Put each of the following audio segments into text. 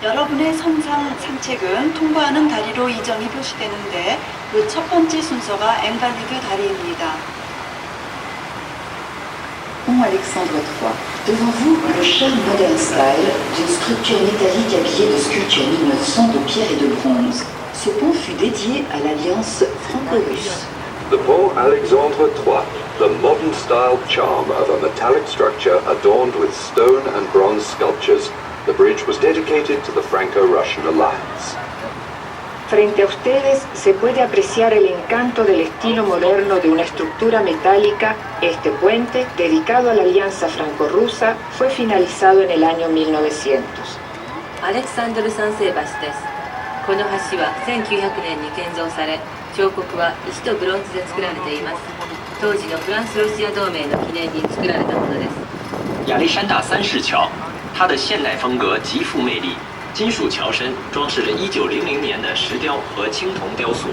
여러분의 선상 산책은 통과하는 다리로 이정이 표시되는데 그 첫 번째 순서가 앵갈리드 다리입니다. Pont Alexandre III. Devant vous, le charme modern style d'une structure métallique habillée de sculptures mignonnes de pierre et de bronze. Ce pont fut dédié à l'alliance franco-russe. The Pont Alexandre III, the modern style charm of a metallic structure adorned with stone and bronze sculptures. The bridge was dedicated to the Franco-Russian alliance. Frente a ustedes se puede apreciar el encanto del estilo moderno de una estructura metálica. Este puente, dedicado a la alianza franco-rusa, fue finalizado en el año 1900. アレクサンドル三世橋です。この橋は1900年に建造され、彫刻は石とブロンズで作られています。当時のフランス・ロシア同盟の記念に作られたものです。亚历山大三世桥，它的现代风格极富魅力。金属桥身装饰着1900年的石雕和青铜雕塑，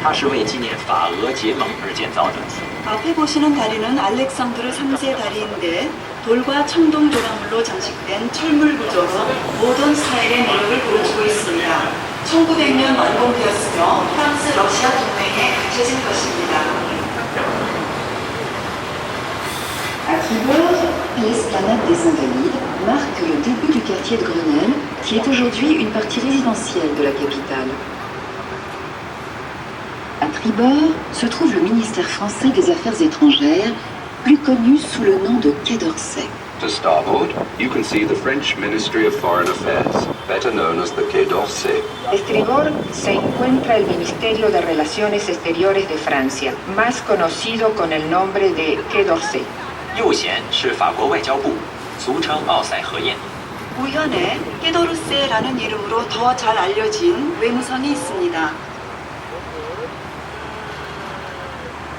它是为纪念法俄结盟而建造的。 앞에 보시는 다리는 알렉산드르 3세 다리인데 돌과 청동 조각물로 장식된 철물 구조로 모던 스타일의 매력을 보여주고 있습니다. 1900년 완공되었으며 프랑스 러시아 동맹에 갖춰진 것입니다. À Tribord, l'esplanade des Invalides marque le début du quartier de Grenelle, qui est aujourd'hui une partie résidentielle de la capitale. À Tribord se trouve le ministère français des Affaires étrangères, plus connu sous le nom de Quai d'Orsay. To starboard, you can see the French Ministry of Foreign Affairs, better known as the Quai d'Orsay. A estribor se encuentra el Ministerio de Relaciones Exteriores de Francia, más conocido con el nombre de Quai d'Orsay. 右舷是法国外交部，俗称奥赛河宴。 우현에 깨도르세라는 이름으로 더 잘 알려진 외무성이 있습니다.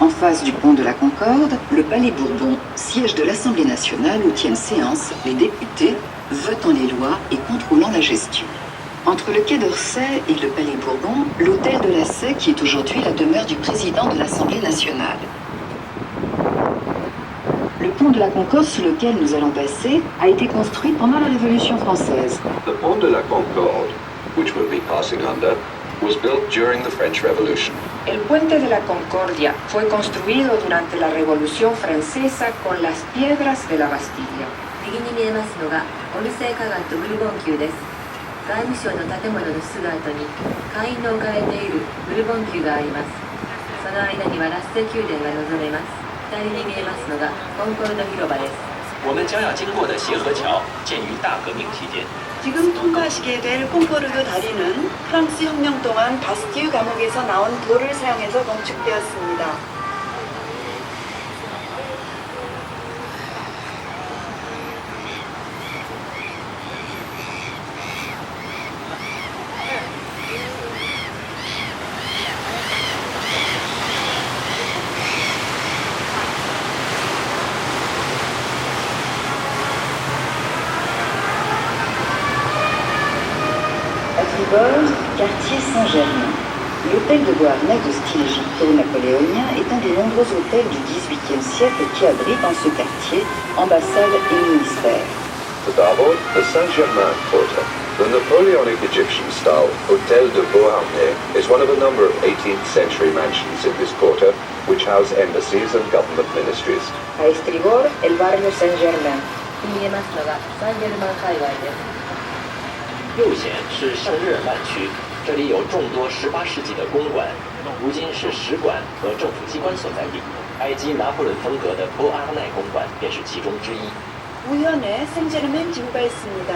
En face du pont de la Concorde, le Palais Bourbon, siège de l'Assemblée nationale où tiennent séance les députés, votant les lois et contrôlant la gestion. Entre le Quai d'Orsay et le Palais Bourbon, l'hôtel de la Sey qui est aujourd'hui la demeure du président de l'Assemblée nationale. Le pont de la Concorde sur lequel nous allons passer a été construit pendant la Révolution française. The Pont de la Concorde, which we'll be passing under, was built during the French Revolution. El puente de la Concordia fue construido durante la Revolución Francesa con las piedras de la Bastilla. 右に見えますのがオルセー花街とブルボン宮です。外務省の建物のすぐ後に会員の置かれているブルボン宮があります。その間にはラッセ宮殿が望めます。左に見えますのがコンコルド広場です。我们将要经过的协和桥建于大革命期间。 지금 통과하시게 될 콩코르드 다리는 프랑스 혁명 동안 바스티유 감옥에서 나온 돌을 사용해서 건축되었습니다. À Tribord, quartier Saint-Germain. L'hôtel de Beauharnais de style égypto-napoléonien est un des nombreux hôtels du XVIIIe siècle qui abrite dans ce quartier ambassade et ministère. To starboard, the Saint-Germain Quarter. The Napoleonic Egyptian-style Hôtel de Beauharnais is one of a number of 18th century mansions in this quarter, which house embassies and government ministries. A estribor, el barrio Saint-Germain. 見えますのがサンジェルマン界隈です。 右舷是圣日耳曼区，这里有众多18世纪的公馆，如今是使馆和政府机关所在地。埃及拿破仑风格的波阿奈公馆便是其中之一。 우현에 생제르멘 지구가 있습니다.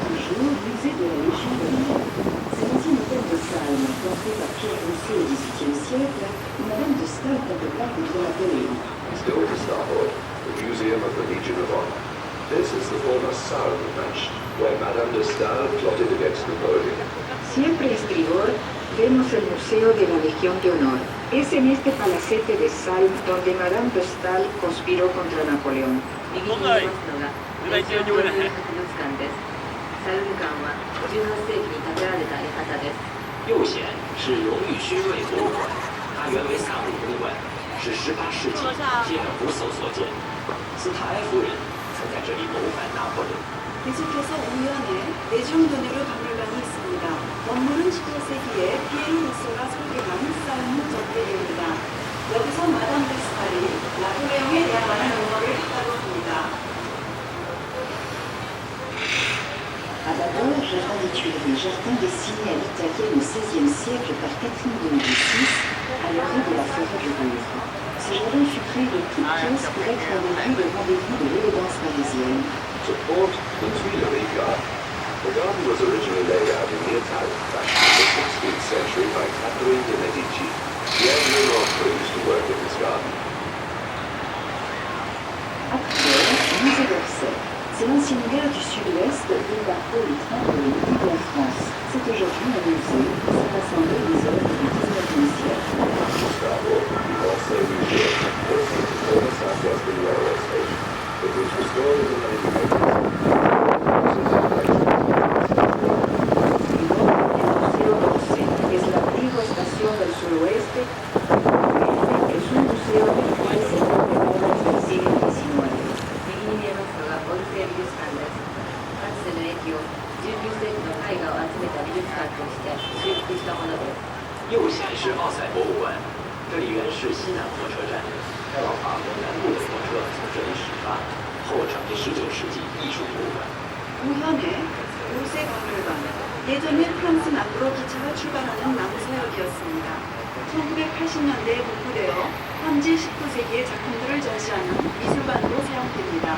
Toujours musée de la Légion d'honneur. Cet ancien hôtel de Salm, construit par Pierre Rousseau au XVIIIe siècle, où Madame de Staël contempla contre Napoléon. Still to starboard, the Museum of the Legion of Honor. This is the former Salm mansion, where Madame de Staël plotted against Napoleon. Siempre a estribor vemos el Museo de la Legión de Honor. Es en este palacete de Salm donde Madame de Staël conspiró contra Napoleón. 右に見えますのがレジオン博物館です。サルム館は18世紀に建てられた館です。右贤是荣誉勋位博物馆，它原为萨姆公馆，是18世纪皮尔福搜所建。斯塔埃夫人曾在这里谋反拿破仑。 계속해서 우연에 내중도내로 박물관이 있습니다. 건물은 18세기에 피에르 루소가 설계한 싸움 후 전개됩니다. 여기서 마담 데스칼이 나폴레옹에 대한 많은 음악을 했다고 합니다. À Babol, jardin des Tuileries, jardin dessiné à l'italienne au XVIe siècle par Catherine de Médicis, à l'orée de la forêt du Louvre. Ce jardin fut créé de toutes pièces pour être un lieu de rendez-vous de l'élégance parisienne. Support the Tuileries Garden. The garden was originally laid out in the Italian fashion in the 16th century by Catherine de Medici. Pierre Leroy used to work in this garden. Acte musée d'Orsay. C'est l'ancienne gare du Sud-Ouest, boulevard Paul III de l'Église en France. C'est aujourd'hui un musée où sont rassemblées les œuvres du XIXe siècle. Gustavo, the Orsay Museum, was the former Southwestern Railway Station. It was restored in the 1980s. Es la antigua estación del suroeste, es un museo del cual se puede ver desde el siglo XIX. 右に見えますのがオルセー美術館です。かつての駅を19世紀の絵画を集めた美術館として修復したものです。右贤是奥赛博物馆，这里原是西南火车站，开往法国南部的火车从这里始发，后成为19世纪艺术博物馆。 우현의 오세 박물관. 예전에 프랑스 남부로 기차가 출발하는 남서역이었습니다. 1980년대에 복구되어 현지 19세기의 작품들을 전시하는 미술관으로 사용됩니다.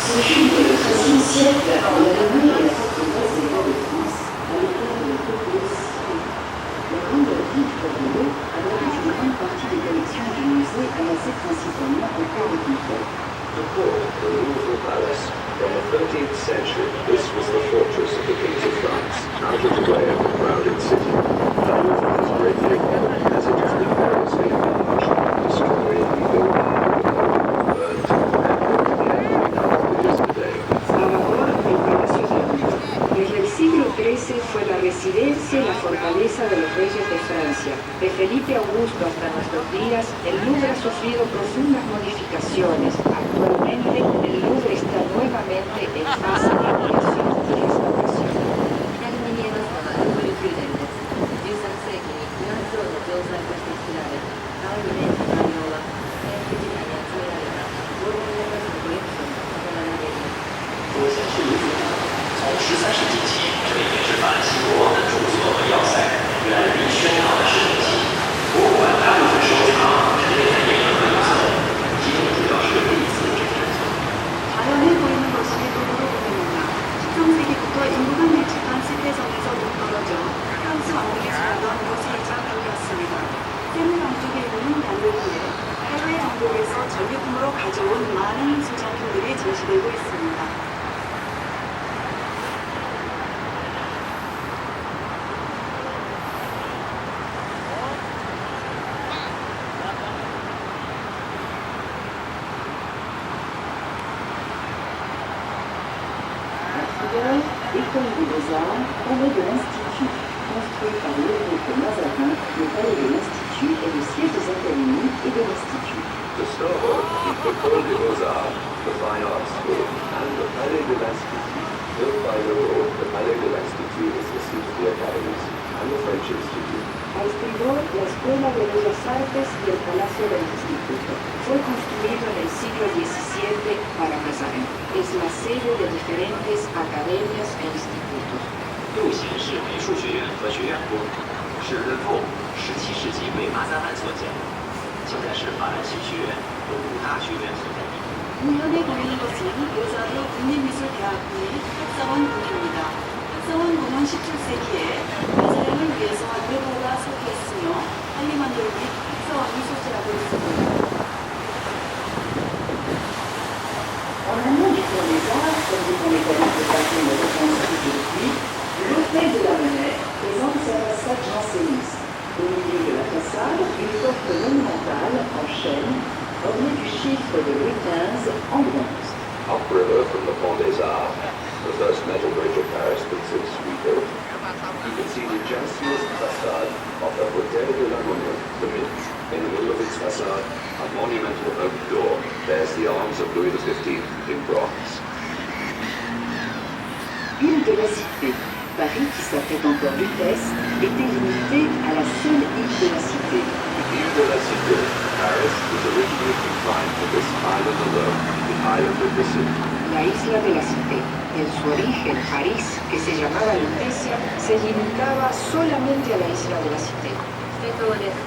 Ce fut dès le XIIIe siècle la demeure et la forteresse des rois de France, à l'époque de Coppéus. La grande ville Corbeau abrite une grande partie des collections du musée amassées principalement au cours des conquêtes. The court, the Louvre Palace. From the 13th century, this was the fortress of the kings of France, out of the way of the crowded city. The Louvre is greatly ignored as it has been variously enlarged, destroyed, rebuilt, burned, and it is today. Salvador, el Palacio de Louvre. Desde el siglo XIII fue la residencia y la fortaleza de los reyes de Francia. De Felipe Augusto hasta nuestros días, el Louvre ha sufrido profundas modificaciones. Actualmente, el Louvre está nuevamente en fase de ampliación y restauración. 左に見えますのがルーブル宮殿です。13世紀にフランス王の城塞として作られ、川に面した内容は戦国時代に集められた黄金の数のコレクションが重なられています。左贤是卢浮宫，从13世纪起，这里便是法兰西国王的住所和要塞，原来离喧闹的市中心。博物馆大部分收藏陈列在沿河一侧，其中主要是历次真人作。 자연에 보이는 것이 루브르 궁입니다. 13세기부터 인구가 밀집한 시대성에서 동떨어져 프랑스 왕국이 지나던 곳이자 바뀌었습니다. 세르 왕족의 이름은 양극기에 해외 왕국에서 전리품으로 가져온 많은 소장품들이 전시되고 있습니다. École des Beaux-Arts, palais de l'Institut, construit par Lévesque Mazarin, le palais de l'Institut est le siège des académies et de l'Institut. The Sorbonne, the École des Beaux-Arts, the Fine Arts School, and the Palais de l'Institut. Built by Leroy, the Palais de l'Institut is the seat of the academies and the French Institute. A estribor la Escuela de Bellas Artes y el Palacio del Instituto. Fue construido en el siglo XVII para Mazarin. Es la sede de diferentes academias e institutos. 右贤是美术学院和学院部，是日后17世纪为马萨曼所建，现在是法兰西学院和五大学院所在地。 우연에 보이는 것은 로자르 국립미술대학교의 학사원궁입니다. 학사원궁은 17세기에 마자랑을 위해서 레보가 설계했으며 할리만돌 및 학사원이 소재하고 있습니다. chaîne, ornée du chiffre de Louis XV en bronze. Upriver from the Pont des Arts, the first metal bridge of Paris that since rebuilt, you can see the gentleman's facade of the Hôtel de la Monnaie, the Mint. In the middle of its facade, a monumental oak door bears the arms of Louis XV in bronze. Île de la Cité. Paris, qui s'appelait encore Lutèce, était limitée à la seule île de la Cité. Île de la Cité, Paris was originally confined to this island alone, the island of the city. La isla de la Cité. En su origen, París, que se llamaba Lutecia, se limitaba solamente a la isla de la Cité. ステ島です。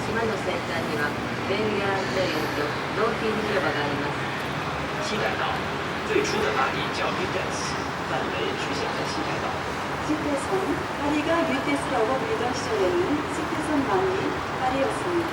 島の先端にはベルヤー庭園とドーフィン広場があります。西海道最初的大地叫 Lutèce，范围局限在西海道。 시태선, 파리가 뮤테스라고 불리던 시절에는 시태선만이 파리였습니다.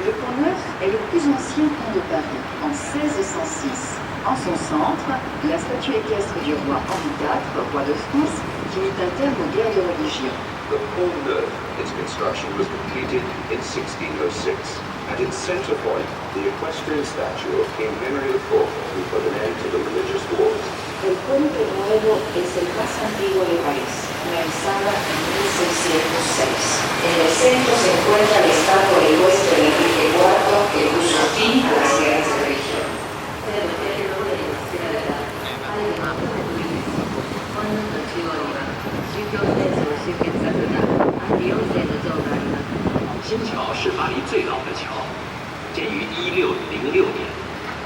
Le Pont Neuf est le plus ancien pont de Paris, en 1606. En son centre, la statue équestre du roi Henri IV, roi de France, qui mit un terme aux guerres de religion. The Pont Neuf, its construction was completed in 1606. At its center point, the equestrian statue of King Henry IV, who put an end to the religious wars. El Puente Nuevo es el más antiguo de París, realizada en 1606. En el centro se encuentra la estatua del huésped de Enrique IV, que puso fin a las guerras de religión. これは帝の上に作られたパリの真ん中です。本能の中央には宗教戦争を終結させたアンリ4世の像があります。新桥是巴黎最老的桥，建于1606年。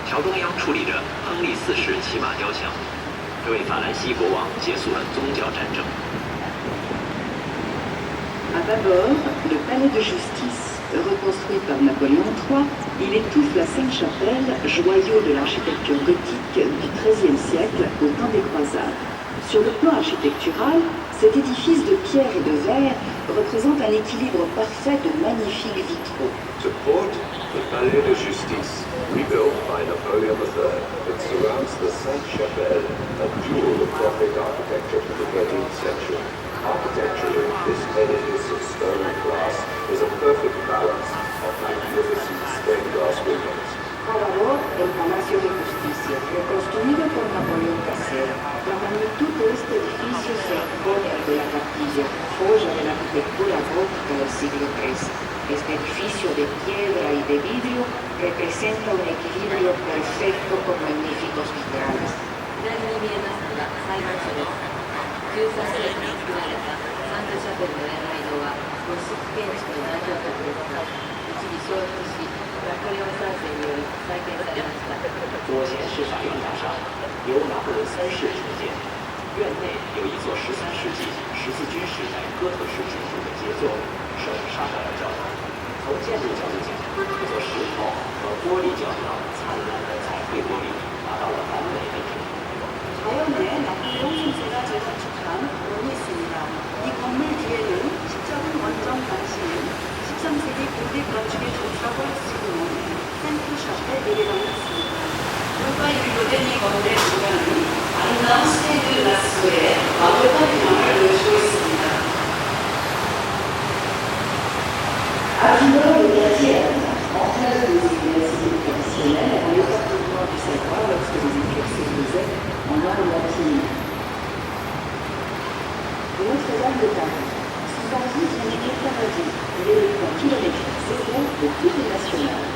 桥中央矗立着亨利4世骑马雕像，这位法兰西国王结束了宗教战争。 À bâbord, le palais de justice. Reconstruit par Napoléon III, il étouffe la Sainte-Chapelle, joyau de l'architecture gothique du XIIIe siècle au temps des croisades. Sur le plan architectural, cet édifice de pierre et de verre représente un équilibre parfait de magnifiques vitraux. To port the Palais de Justice, rebuilt by Napoleon III, it surrounds the Sainte-Chapelle, a jewel of Gothic architecture from the 13th century. Architecturally, this edifice of stone and glass is a perfect balance of magnificent stained glass windows. A labor, el Palacio de Justicia, reconstruido por Napoleón III. La magnitud de este edificio se impone ante la capilla, joya de la arquitectura gótica del siglo XIII. Este edificio de piedra y de vidrio representa un equilibrio perfecto con magníficos vitrales. 左に見えますのが裁判所です。13世紀に作られたサントチャペルの礼拝堂はゴシック建築の代表格ですが、一時焼失し、ナポレオン3世により再建されました。左前是法院大厦，由拿破仑3世重建。院内有一座13世纪十字军时代哥特式建筑的杰作——圣沙凯尔教堂。从建筑角度讲，这座石头和玻璃教堂灿烂的彩绘玻璃达到了完美的平衡。 자연에 나폴레옹 3세가 재건축한 원이 있습니다. 이 건물 뒤에는 십자군 원정 당시인 13세기 고대 건축의 조사고 할 수 있는 센트샤펠 예배당이 있습니다. 불과 유효된 이 건물의 중간은 아름다운 스테이드 라스의 완벽한 균형을 보여주고 있습니다. Arrivant le quartier en place de l'université traditionnelle, à l'appartement du savoir lorsque les études se faisaient en langue latine. Notre-Dame de Paris, sous Paris vient du paradis, il est le point kilométrique zéro de toutes les nationales.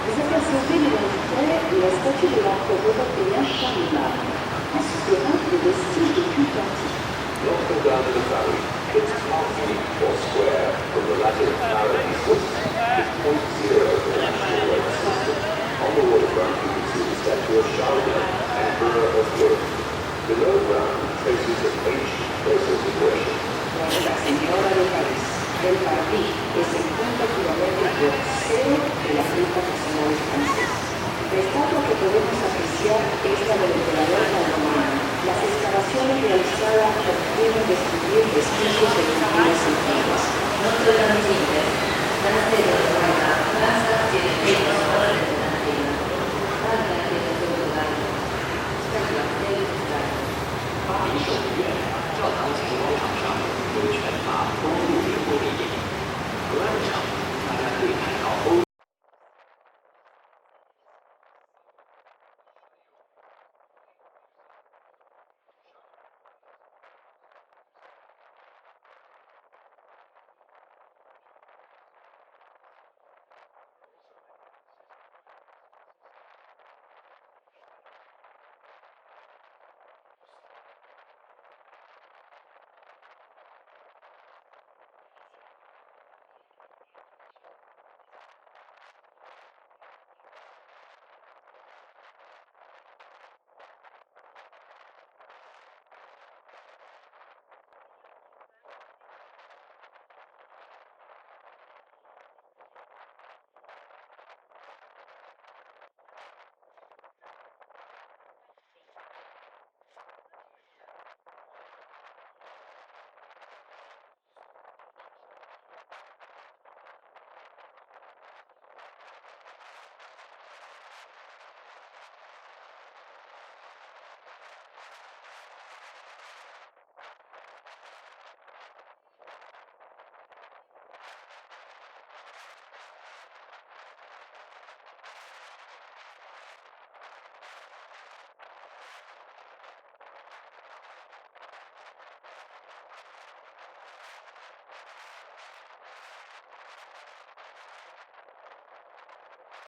Vous apercevez les militaires et la statue de l'empereur européen Charlemagne. En souterrain, les vestiges de culte antique. Notre-Dame de Paris, its concrete or square from the Latin paradis, is 0.0 of the national weight system. On the waterfront, you can see the statue of Charlemagne, Emperor of Europe. Below ground, traces of ancient places of worship. Nuestra Señora de París, el Parvis, es 50 kilómetros de cero de la ruta nacional francesa. La estatua que podemos apreciar es la del emperador romano. Las excavaciones realizadas permitieron descubrir vestigios del